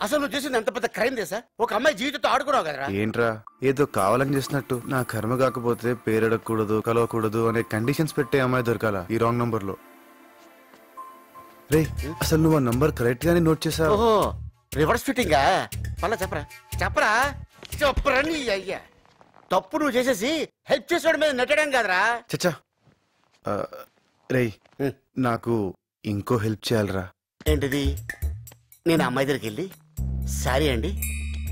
అసలు నువ్వు చేసింది ఎంత పెద్ద క్రైమ్ చేసా? ఒక అమ్మాయి జీవితంతో ఆడుకున్నావు కదరా. ఏంట్రా ఏదో కావాలని చేసినట్టు? నా కర్మ కాకపోతే పేరెడకూడదు కలవకూడదు అనే కండిషన్స్ పెట్టే అమ్మాయి దొరకాల ఈ రాంగ్ నంబర్ లో. రే అసలు నువ్వు ఆ నంబర్ కరెక్ట్ గానే నోట్ చేసావు. ఓహో రివర్స్ ఫిట్టింగా? మళ్ళా చెప్పరా చెప్పరా చెప్పరా నీ అయ్యా. తప్పు నువ్వు చేసేసి హెల్ప్ చేసేవాడి మీద నెట్టడం కాదురా. చచ్చా రేయ్ నాకు ఇంకో హెల్ప్ చేయాలరా. ఏంటిది? నేను అమ్మాయి దగ్గరికి వెళ్ళి సారీ అండి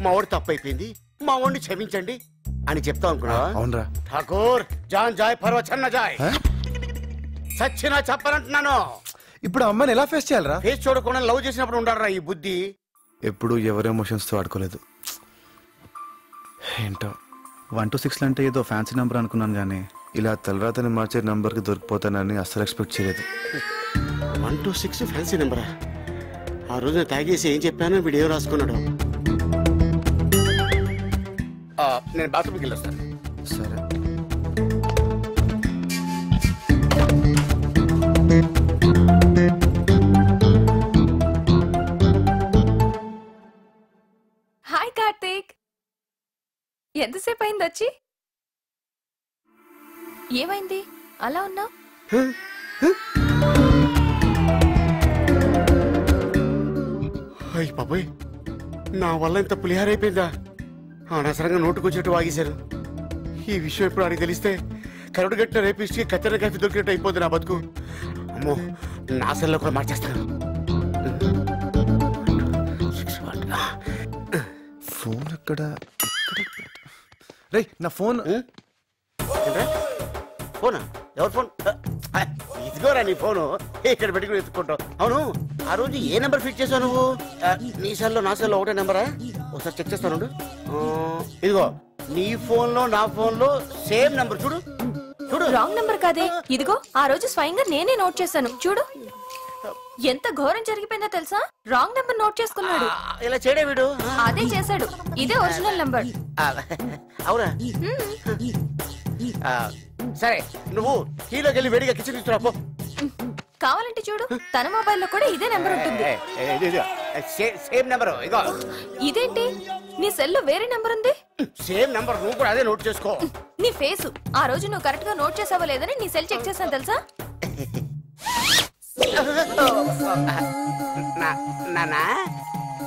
మా వాడు తప్పు అయిపోయింది మా వాడిని క్షమించండి అని చెప్తావు అనుకున్నా? అవునరా. ఠాకూర్ జాన్ జాయ్ పర్వచన్న జాయ్ సచ్చినా చెప్పనంటున్నాను. ఇప్పుడు అమ్మాయిని ఎలా ఫేస్ చేయాలరా? ఫేస్ చూడకుండా లవ్ చేసినప్పుడు ఉండాలరా ఈ బుద్ధి. ఎప్పుడు ఎవరి ఎమోషన్స్ తో ఆడుకోలేదు. ఏంటో 1 to 6 అంటే ఏదో ఫ్యాన్సీ నంబర్ అనుకున్నాను కానీ ఇలా తలరాతని మార్చే నంబర్ కి దొరికిపోతానని అస్సలు ఎక్స్పెక్ట్ చేయలేదు. 1 to 6 ఫ్యాన్సీ నంబరా? ఆ రోజు నేను తాగేసి ఏం చెప్పానో వీడియో రాసుకున్నాడు. నేను బాత్రూమ్కి వెళ్ళొస్తాను. సరే. హాయ్ కార్తీక్, ఎంతసేపు అయింది వచ్చి? ఏమైంది అలా ఉన్నావు? అయ్యి బాబోయ్, నా వల్ల ఇంత పులిహార అయిపోయిందా? అనవసరంగా నోటుకొచ్చేట్టు వాగేశారు. ఈ విషయం ఎప్పుడు అడిగి తెలిస్తే కరుడు గట్టిన రేపిస్తే కత్తెర కాఫీ దొరికినట్టు అయిపోద్ది నా బతుకు. అమ్మో నా సెల్లో కూడా మార్చేస్తాను. ఫోన్ ఎక్కడ? రే నా ఫోన్. ఫోనా? ఎవరు ఫోన్? ఇదిగోరా నీ ఫోను. ఇక్కడ పెట్టుకుని ఎత్తుకుంటావు. అవును ఆ రోజు ఏ నెంబర్ ఫిట్ చేసావు నువ్వు? నీ సెల్లో నా సెల్లో ఒకటే నెంబరా? ఒకసారి చెక్ చేస్తాను. ఇదిగో నీ ఫోన్ లో నా ఫోన్ లో సేమ్ నెంబర్. చూడు చూడు. రాంగ్ నెంబర్ కాదే, ఇదిగో ఆ రోజు స్వయంగా నేనే నోట్ చేశాను. చూడు ఎంత ఘోరం జరిగిపోయిందో తెలుసా? రాంగ్ నెంబర్ నోట్ చేసుకున్నాడు. ఇలా చేయడే వీడు? అదే చేశాడు. ఇదే ఒరిజినల్ నెంబర్. అవునా? సరే నువ్వు కీలోకి వెళ్ళి వేడిగా కిచెన్ తీసుకురా పో. కావాలంటే చూడు, తన మొబైల్లో కూడా ఇదే నెంబర్ ఉంటుంది. Same number. ఇగో ఇదేంటి నీ సెల్లో వేరే నెంబర్ ఉంది? సేమ్ నెంబర్, నువ్వు కూడా అదే నోట్ చేసుకో. నీ ఫేసు ఆ రోజు నువ్వు కరెక్ట్ గా నోట్ చేసావో లేదని నీ సెల్ చెక్ చేశాను తెలుసా?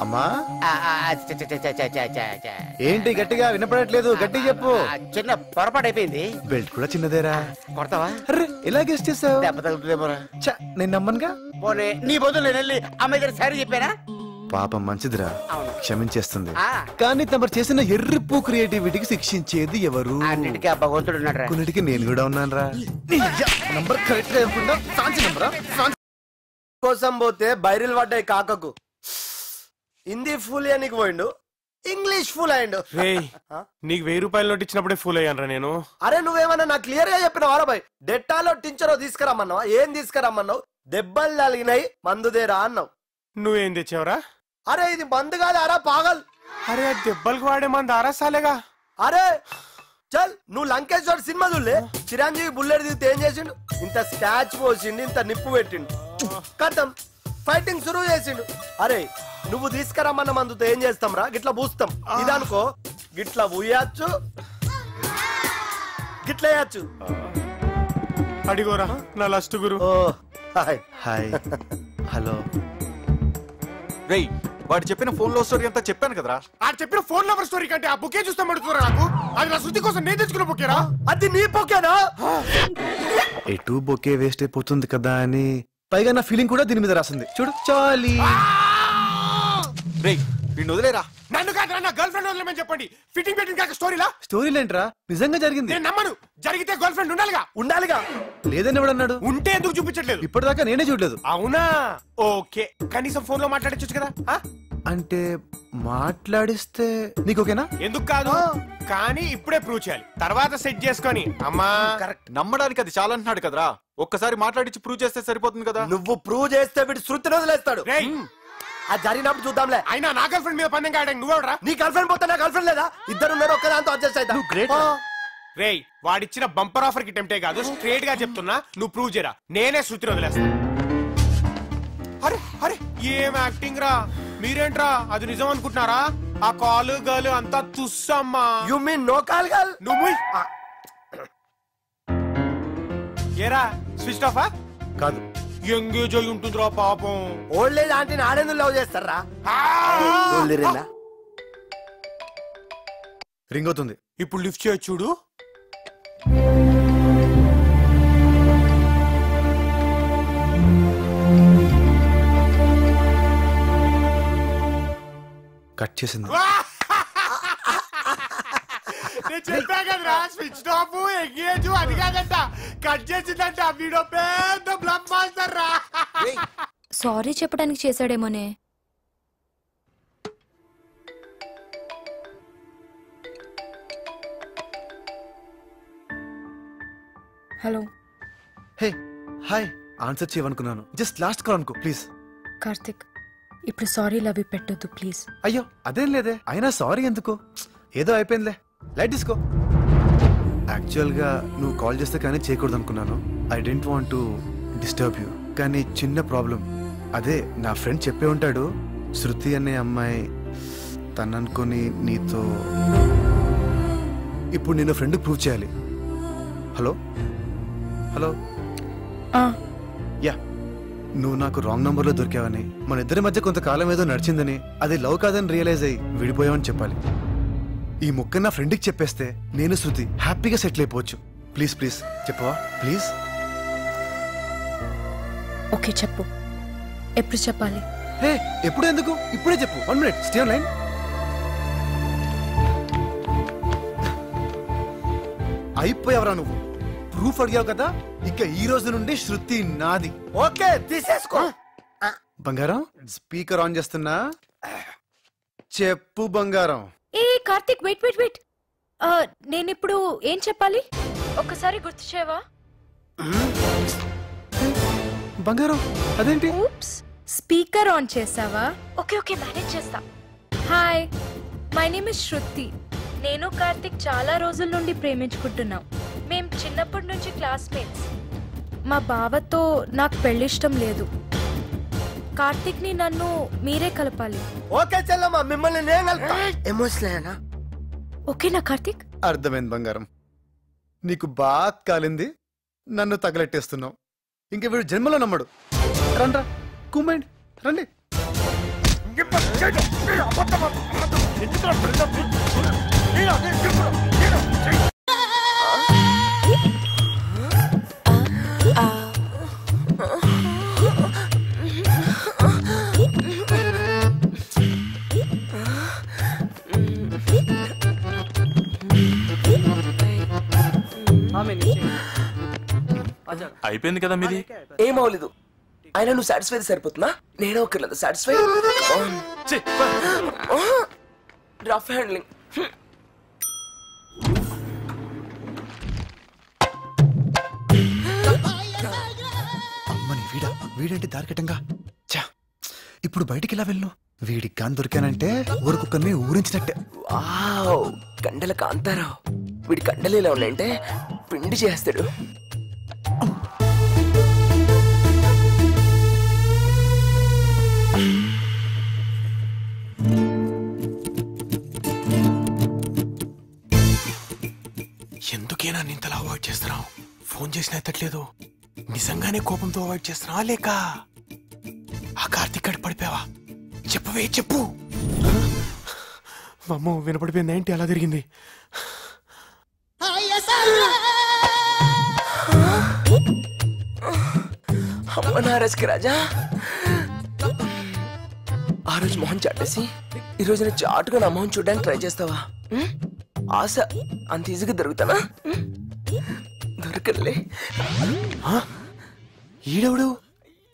అమ్మా ఏంటి గట్టిగా వినపడట్లేదు? గట్టి చెప్పు. చిన్న పొరపాటు అయిపోయింది. బెల్ట్ కూడా చిన్నదేరా. కొడతావా? అరే ఎలా గెస్ట్ చేసావు? దెబ్బ తగులుతుందేమోరా. నేను నమ్మనుగా. పోనీ నీ బదులు నేను వెళ్ళి అమ్మాయి దగ్గర సారీ చెప్పానా? పాపం మంచిదిరా, క్షమించేస్తుంది. ఆ. కానీ తమరు చేసిన ఎర్రిప్పు క్రియేటివిటీకి శిక్షించేది ఎవరు? అన్నిటికీ ఆ భగవంతుడు ఉన్నాడు. కొన్నిటికి నేను కూడా ఉన్నాను రా. నంబర్ కరెక్ట్ గా ఇవ్వకుండా ఫ్రాన్సీ నంబరా? కోసం పోతే బైరిల్ పడ్డాయి కాకకు. హిందీ ఫుల్ అయ్యానికి పోయిండు, ఇంగ్లీష్ ఫుల్ అయ్యిండు. నీకు 1000 రూపాయల నోట్ ఇచ్చినప్పుడే ఫుల్ అయ్యానరా నేను. అరే నువ్వేమన్నా నాకు క్లియర్ గా చెప్పినావు రా బాయ్. డెట్టాలో టించరో తీసుకురమ్మన్నావా? ఏం తీసుకురమ్మన్నావు? దెబ్బలు తగిలినాయి మందుదేరా అన్నావు. నువ్వేం తెచ్చావురా? అరే ఇది మందు కాదు అరా పాగల్. అరే దెబ్బలకు వాడే మంది అరసాలేగా. అరే చల్ నువ్వు లంకేశ్వర్ సినిమా చూడలే? చిరంజీవి బుల్లెట్ దిగితే ఏం చేసిండు? ఇంత స్టాచ్ పోసిండు, ఇంత నిప్పు పెట్టిండు, కథం ఫైటింగ్ సురువు చేసిండు. అరే నువ్వు తీసుకురమ్మన్న మందుతో ఏం చేస్తాం రా? గిట్లా పూస్తాం. ఇదనుకో గిట్లా పూయచ్చు, గిట్లా వేయచ్చు. అడిగోరా నా లస్ట్ గురు. Hi hi. హలో. రేయ్ వాడు చెప్పిన ఫోన్ లో స్టోరీ అంతా చెప్పాను కదరా. ఆ చెప్పిన ఫోన్ నెంబర్ స్టోరీ కంటే ఆ బుకే చూస్తే మడుతురా నాకు. అది నా శుద్ధి కోసం నేను తెచ్చుకున్న బుకేరా. అది నీ బుకేనా? ఎటు బొకే వేస్ట్ అయిపోతుంది కదా అని పైగా నా ఫీలింగ్ కూడా దీని మీద రాసింది. చూడు చాలీ. రేయ్ వీడిని వదిలేరా. నన్ను కాదు నా గర్ల్ ఫ్రెండ్ వదిలేమని చెప్పండి. ఫిట్టింగ్ పెట్టింగ్ కాక స్టోరీలా? స్టోరీలేంట్రా, నిజంగా జరిగింది. నేను నమ్మను. జరిగితే గర్ల్ ఫ్రెండ్ ఉండాలిగా. ఉండాలిగా. లేదని ఎవడన్నాడు? ఉంటే ఎందుకు చూపించట్లేదు? ఇప్పటిదాకా నేనే చూడలేదు. అవునా? ఓకే, కనీసం ఫోన్ లో మాట్లాడచ్చు కదా. అంటే మాట్లాడిస్తే నీకు ఓకేనా? ఎందుకు కాదు, కానీ ఇప్పుడే ప్రూవ్ చేయాలి. తర్వాత సెట్ చేసుకొని అమ్మా. కరెక్ట్. నమ్మడానికి అది చాలా అంటున్నాడు కదరా. ఒక్కసారి మాట్లాడించి ప్రూవ్ చేస్తే సరిపోతుంది కదా. నువ్వు ప్రూవ్ చేస్తే వీడు శృతిని వదిలేస్తాడు. అది జరిగినప్పుడు చూద్దాంలే. అయినా నా గర్ల్ ఫ్రెండ్ మీద పందెం కాయడానికి నువ్వెవడరా? నీ గర్ల్ ఫ్రెండ్ పోతే నా గర్ల్ ఫ్రెండ్ లేదా? ఇద్దరు ఉన్నారు, ఒక్కదాంతో అడ్జస్ట్ అవుతా. రేయ్ వాడిచ్చిన బంపర్ ఆఫర్ కి టెంప్టే కాదు, స్ట్రేట్ గా చెప్తున్నా. నువ్వు ప్రూవ్ చేయరా, నేనే శృతిని వదిలేస్తా. అరే అరే ఏం యాక్టింగ్ రా. మీరేంట్రా అది నిజం అనుకుంటున్నారా? ఆ కాలు గలు అంతా తుస్సమ్మా. యు మీన్ నో కాల్ గల్? నువ్వు ఏరా స్విచ్ ఆఫా? కాదు, ఎంగేజ్ అయి ఉంటుందిరా పాపం. ఓల్డ్ ఏజ్ ఆంటీని ఆడేందుకు లవ్ చేస్తారా? రింగ్ అవుతుంది. ఇప్పుడు లిఫ్ట్ చేయొచ్చు చూడు. కట్ చేసింది. నేను చెప్పా కదరా స్విచ్ ఆఫ్ ఎంగేజ్ అది కాదంట, కట్ చేసిందంట. వీడియో పెద్ద బ్లఫ్ మాస్టర్ రా. సారీ చెప్పడానికి చేశాడేమోనే. హలో. హే హాయ్, ఆన్సర్ చేయమనుకున్నాను. జస్ట్ లాస్ట్ కాల్ అనుకో ప్లీజ్. కార్తిక్, ఇప్పుడు సారీ లవ్ పెట్టొద్దు ప్లీజ్. అయ్యో అదేం లేదే, అయినా సారీ ఎందుకు, ఏదో అయిపోయిందిలే, లైట్ తీసుకో. యాక్చువల్ గా నువ్వు కాల్ చేస్తే కానీ చేయకూడదు అనుకున్నాను. I don't want to disturb you. కానీ చిన్న ప్రాబ్లం. అదే నా ఫ్రెండ్ చెప్పే ఉంటాడు, శృతి అనే అమ్మాయి తననుకొని నీతో. ఇప్పుడు నేను ఫ్రెండ్ ప్రూవ్ చేయాలి. Hello hello. యా, నువ్వు నాకు రాంగ్ నంబర్లో దొరికావని, మన ఇద్దరి మధ్య కొంతకాలం ఏదో నడిచిందని, అది లవ్ కాదని రియలైజ్ అయ్యి విడిపోయావని చెప్పాలి. ఈ ముక్క నా ఫ్రెండ్కి చెప్పేస్తే నేను శృతి హ్యాపీగా సెటిల్ అయిపోవచ్చు. ప్లీజ్ ప్లీజ్ చెప్పవా ప్లీజ్? ఓకే చెప్పు, ఎప్పుడు చెప్పాలి? హే ఎప్పుడు ఎందుకు, ఇప్పుడే చెప్పు. 1 minute, స్టే ఆన్ లైన్. అయిపోయావరా నువ్వు, ప్రూఫ్ అడిగావు కదా, ఇక ఈ రోజు నుండి శృతి నాది. ఓకే తీసేసుకో. బంగారం స్పీకర్ ఆన్ చేస్తున్నా, చెప్పు బంగారం. ఏ కార్తిక్, వెయిట్ వెయిట్ వెయిట్. నేను ఇప్పుడు ఏం చెప్పాలి ఒక్కసారి గుర్తు చేయవా? బంగారం అదేంటి? ఊప్స్, స్పీకర్ ఆన్ చేసావా? ఓకే ఓకే మేనేజ్ చేస్తా. హాయ్, మై నేమ్ ఇస్ శృతి. నేను కార్తిక్ చాలా రోజుల నుండి ప్రేమించుకుంటున్నాం. మేం చిన్నప్పటి నుంచి క్లాస్మేట్స్. మా బావతో నాకు పెళ్ళిష్టం లేదు. కార్తిక్ ని నన్ను మీరే కలపాలి. ఓకే చెల్లమ్మ, మిమ్మల్ని నేను కలుపుతా. ఎమోషనల్. ఓకేనా కార్తిక్? అర్థమైంది బంగారం, నీకు బాగా కాలింది, నన్ను తగలెట్టేస్తున్నావు. ఇంక వీడు జన్మలో నమ్మడు. రండ్రా కుమ్మండి, రండి. అయిపోయింది కదా మీది. ఏమవలేదు, అయినా నువ్వు సాటిస్ఫై సరిపోతున్నా, నేనే ఒకర్లేదు సాటిస్ఫై. Rough handling. అమ్మని వీడా, వీడంటే దారికటంగా. చా, ఇప్పుడు బయటికి ఎలా వెళ్ళు? వీడికి కాని దొరికానంటే ఊరుకుక్కని ఊరించినట్టే. వావ్, కండల కాంతారావు. వీడి కండలు ఇలా ఉన్నాయంటే పిండి చేస్తాడు. ఎందుకేనా ఇంతలా అవాయిడ్ చేస్తున్నావు? ఫోన్ చేసినా ఎత్తట్లేదు. నిజంగానే కోపంతో అవాయిడ్ చేస్తున్నావా లేక ఆ కార్తీక్ గడి పడిపోయావా? చెప్పవే చెప్పు. అమ్మో వినపడిపోయింది, ఏంటి అలా జరిగింది? అమ్మ నారాజ్కి రాజా, ఆ రోజు మొహం చాటేసి ఈ రోజు నేను చాటుగా నా మొహం చూడడానికి ట్రై చేస్తావా? ఆశ అంత ఈజీగా దొరుకుతానా? దొరకలే. ఈడెవడు?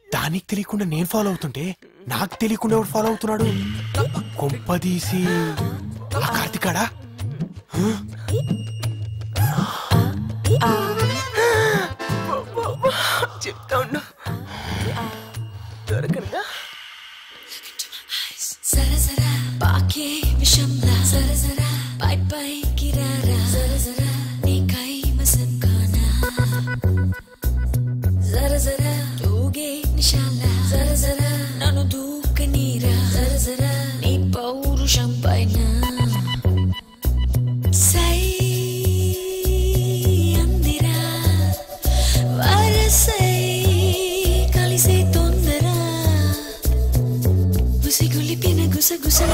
దానికి తెలియకుండా నేను ఫాలో అవుతుంటే నాకు తెలియకుండా ఎవడు ఫాలో అవుతున్నాడు? కొంపదీసి ఆ కార్తికాడా? చెప్తా ఉండు, దొరకనుగా. జర జర పాకే విషంలా, జర జర పై పై కిరారా, జర జర నీకై మసంకానా, జర జర తూగే నిషాలా, జర జర నన్ను దూకనీరా, జర జర ఉసిగొలిపిన గుసగుసల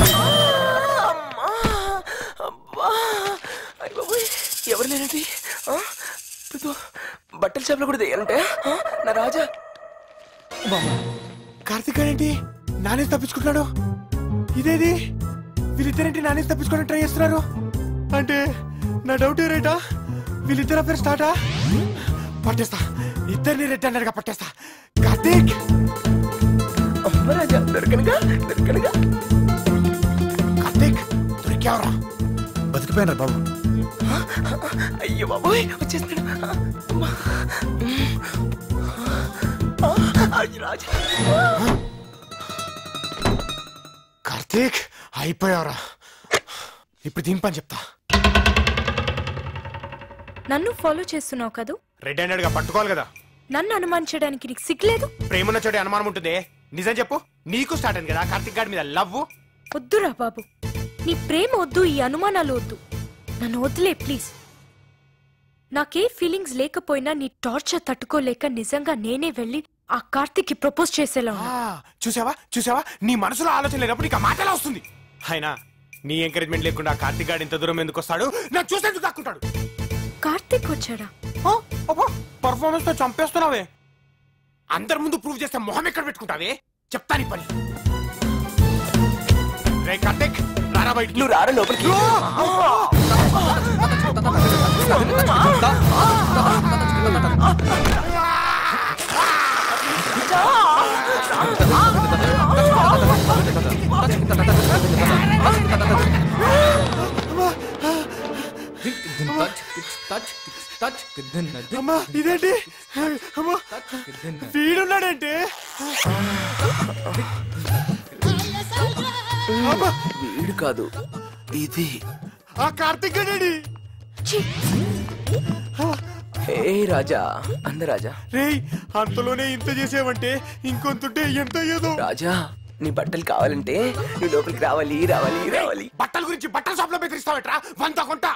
ఎవరు లేనది బట్టల షాప్లో కూడా దిగాలంటే నా రాజా. కార్తిక్ ఏంటి నానేసి తప్పించుకుంటున్నాడు? ఇదేది వీళ్ళిద్దరేంటి నానేసి తప్పించుకోవడానికి ట్రై చేస్తున్నారు? అంటే నా డౌట్ రేటా వీళ్ళిద్దరు పేరు స్టార్టా? పట్టేస్తా, ఇద్దరిని రెడ్ అన్నాడుగా పట్టేస్తా. కార్తిక్ రాజా దొరకనుగా దొరకనుగా. కార్తిక్ దొరికావరా? బతికిపోయినా బాబు. అయ్యో బాబోయ్ వచ్చేస్తాడు. రాజా కార్తిక్ అయిపోయావరా. ఇప్పుడు దీని పని చెప్తా. నన్ను ఫాలో చేస్తున్నావు కదూ? రెడ్ హ్యాండెడ్ గా పట్టుకోవాలి కదా. నన్ను అనుమానించడానికి నీకు సిగ్గులేదు? ప్రేమన్న చోటి అనుమానం ఉంటుంది. నిజం చెప్పు, నీకు స్టార్ట్ అయింది కదా కార్తిక్ గారి మీద లవ్? వద్దురా బాబు, నీ ప్రేమ వద్దు, ఈ అనుమానాలు వద్దు. నన్ను వదిలే ప్లీజ్. నాకే ఫీలింగ్స్ లేకపోయినా నీ టార్చర్ తట్టుకోలేక నిజంగా నేనే వెళ్ళి ఆ కార్తిక్ కి ప్రపోజ్ చేసేలా ఉన్నా. చూసావా చూసావా, నీ మనసులో ఆలోచన లేనప్పుడు నీకు మాట ఎలా వస్తుంది? అయినా నీ ఎంకరేజ్మెంట్ లేకుండా కార్తిక్ గారు ఇంత దూరం ఎందుకు వస్తాడు? నాకు చూసేందుకు దక్కుంటాడు. కార్తిక్ వచ్చాడా? పర్ఫార్మెన్స్ తో చంపేస్తున్నావే. అందరి ముందు ప్రూవ్ చేస్తే మొహం ఎక్కడ పెట్టుకుంటావే? చెప్తా నీ పని. రే కార్తిక్ రారా బయటికి. నువ్వు రారా లోపలికి. అమ్మా ఇదేంటి? అమ్మా వీడున్నాడంటే. వీడు కాదు ఇది. ఆ కార్తిక్ గడి. హే రాజా అందరాజా. రేయ్ అంతలోనే ఇంత చేసేవంటే ఇంకొంతుంటే ఎంత అయ్యేదో. రాజా నీ బట్టలు కావాలంటే నువ్వు లోపలికి రావాలి రావాలి రావాలి. బట్టల గురించి బట్టల షాప్ లో బెదిరిస్తావట్రా? వంద కొంట.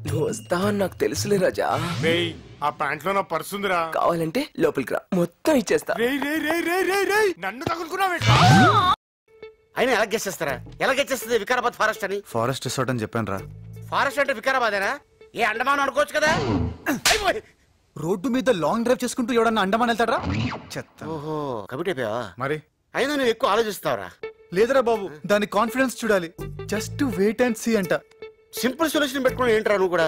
నువ్వు వస్తావని నాకు తెలుసులే రాజా. రేయ్ ఆ ప్యాంట్ లో నా పర్సు ఉందిరా. కావాలంటే లోపలికి రా, మొత్తం ఇచ్చేస్తా. రేయ్ రేయ్ రేయ్ రేయ్ రేయ్ రేయ్ నన్ను తగులుకున్నావేట్రా? అయినా ఎలా గెస్ చేస్తారా? ఎలా గెస్ చేస్తుంది వికారాబాద్ ఫారెస్ట్ అని? ఫారెస్ట్ రిసార్ట్ అని చెప్పాను రా. ఫారెస్ట్ అంటే వికారాబాదేనా? ఏ అండమాన్ అనుకోవచ్చు కదా. రోడ్డు మీద లాంగ్ డ్రైవ్ చేసుకుంటూ ఎవడన్నా అండమాన్ వెళ్తాడ్రా? చెత్త. ఓహో కమిటీ అయిపోయావా? మరి అయినా నువ్వు ఎక్కువ ఆలోచిస్తావురా. లేదురా బాబు, దాని కాన్ఫిడెన్స్ చూడాలి. జస్ట్ వెయిట్ అండ్ సీ అంట. సింపుల్ సొల్యూషన్ పెట్టుకుని ఏంట్రా నువ్వు కూడా?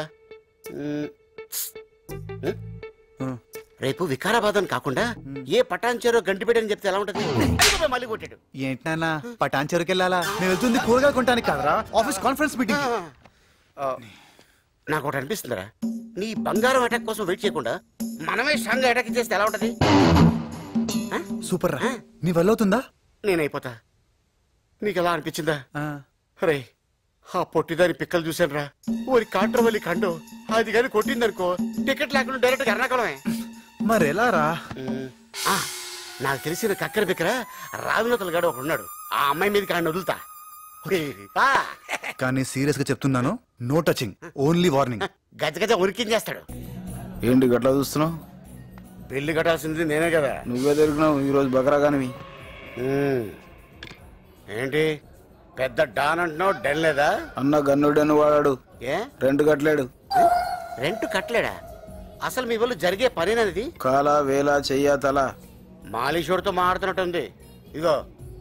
రేపు వికారాబాద్ అని కాకుండా ఏ పటాన్చేరో గంటిపేటని చెప్తే ఎలా ఉంటది? మళ్ళీ కొట్టాడు. ఏంటి నాన్న పటాన్చెరుకి వెళ్ళాలా? నేను వెళ్తుంది కూరగాయలు కొనడానికి కాదరా, ఆఫీస్ కాన్ఫరెన్స్ మీటింగ్. నాకు ఒకటి అనిపిస్తుందిరా, నీ బంగారం అటాక్ కోసం వెయిట్ చేయకుండా మనమే స్ట్రాంగ్ గా అటాక్ చేస్తే ఎలా ఉంటది? సూపర్ రా. నీ వల్ల అవుతుందా? నేనైపోతా. నీకు ఎలా అనిపించిందా? రే ఆ పొట్టిదాని పిక్కలు చూశాను రా. ఓరి కాట్రవల్లి కండు అది కానీ కొట్టిందనుకో టికెట్ లేకుండా డైరెక్ట్ గా ఎర్నాకుళమే. మరి ఎలా రా? నాకు తెలిసిన కక్కర బిక్కర రావినతలు గాడు ఒకడు ఉన్నాడు. ఆ అమ్మాయి మీదకి ఆయన వదులుతా. కానీ సీరియస్ గా చెప్తున్నాను, నో టచింగ్, ఓన్లీ వార్నింగ్. గజ గజ ఉరికించేస్తాడు. ఏంటి గట్లా చూస్తున్నావు? పెళ్లి కట్టాల్సింది నేనే కదా. నువ్వే దొరికినావు ఈరోజు బకరాగానివి. ఏంటి పెద్ద డాన్ అంటున్నావు? డెన్ లేదా? అన్న గన్నుడని వాడాడు. ఏ రెంట్ కట్టలేడు. రెంట్ కట్టలేడా? అసలు మీ వాళ్ళు జరిగే పనేనది? కాల వేల చెయ్య తల మాలీషోడితో మాట్లాడుతున్నట్టుంది. ఇగో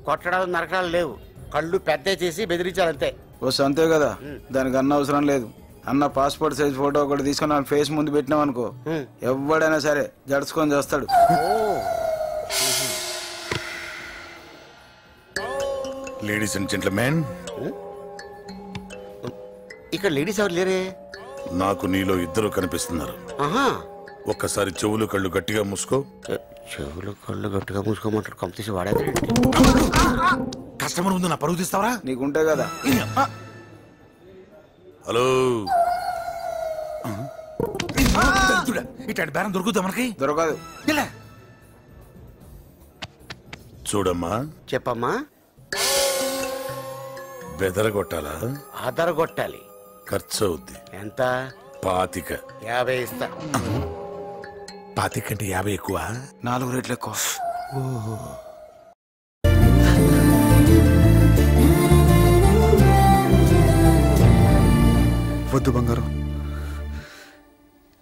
కొట్టడాలు నరకడాలు లేవు, కళ్ళు పెద్ద చేసి బెదిరించాలంతే. వస్తే అంతే కదా, దానికి అన్న అవసరం లేదు. అన్న పాస్పోర్ట్ సైజ్ ఫోటో ఒకటి తీసుకొని నా ఫేస్ ముందు పెట్టినాం అనుకో, ఎవడైనా సరే జడుచుకొని చేస్తాడు. లేడీస్ అండ్ జెంట్మెన్, ఇక్కడ లేడీస్ ఎవరు లేరే? నాకు నీలో ఇద్దరు కనిపిస్తున్నారు. ఒక్కసారి చెవులు కళ్ళు గట్టిగా మూసుకో. చెవులు కళ్ళు గట్టిగా మూసుకోమంటాడు. కంపెనీ వాడేది. కస్టమర్ ముందు నా పరుగు తీస్తావరా? నీకుంటే కదా. హలో, ఇట్లాంటి బేరం దొరుకుతా మనకి? దొరకదు. చూడమ్మా. చెప్పమ్మా. బెదరగొట్టాలా? అదరగొట్టాలి. ఖర్చు అవుద్ది. ఎంత? 25. 50 ఇస్తా. 25 కంటే 50 ఎక్కువ. 4 రేట్లు ఎక్కువ. వద్దు బంగారం,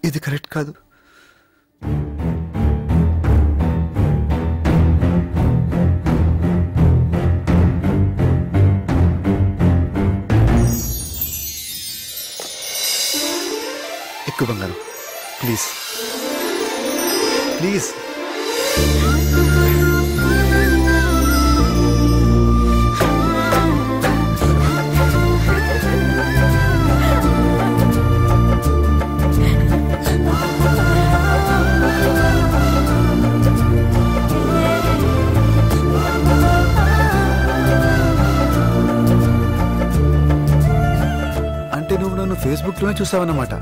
ఇది కరెక్ట్ కాదు. ఎక్కువ బంగారం, ప్లీజ్ ప్లీజ్. అంటే నువ్వు నన్ను ఫేస్బుక్ లోనే చూసావన్నమాట.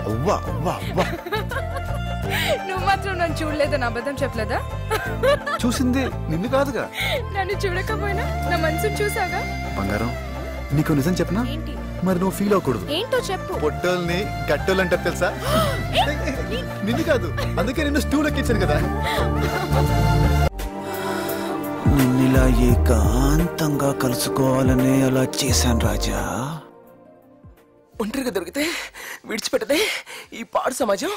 అవ్వా అవ్వా అవ్వా, నువ్వు మాత్రం నన్ను చూడలేదని అబద్ధం చెప్పలేదా? చూసింది నిన్ను కాదుగా. నన్ను చూడకపోయినా నా మనసును చూసాగా. బంగారం, నీకు నిజం చెప్పనా? ఏంటి? మరి నువ్వు ఫీల్ అవ్వకూడదు. ఏంటో చెప్పు. పొట్టోల్ని గట్టోళ్ళు అంటారు తెలుసా? నిన్ను కాదు, అందుకే నిన్ను స్టూల్ ఎక్కించాను కదా. నిన్నిలా ఏకాంతంగా కలుసుకోవాలనే అలా చేశాను రాజా. ఒంటరిగా దొరికితే విడిచిపెట్టదే ఈ పాడు సమాజం.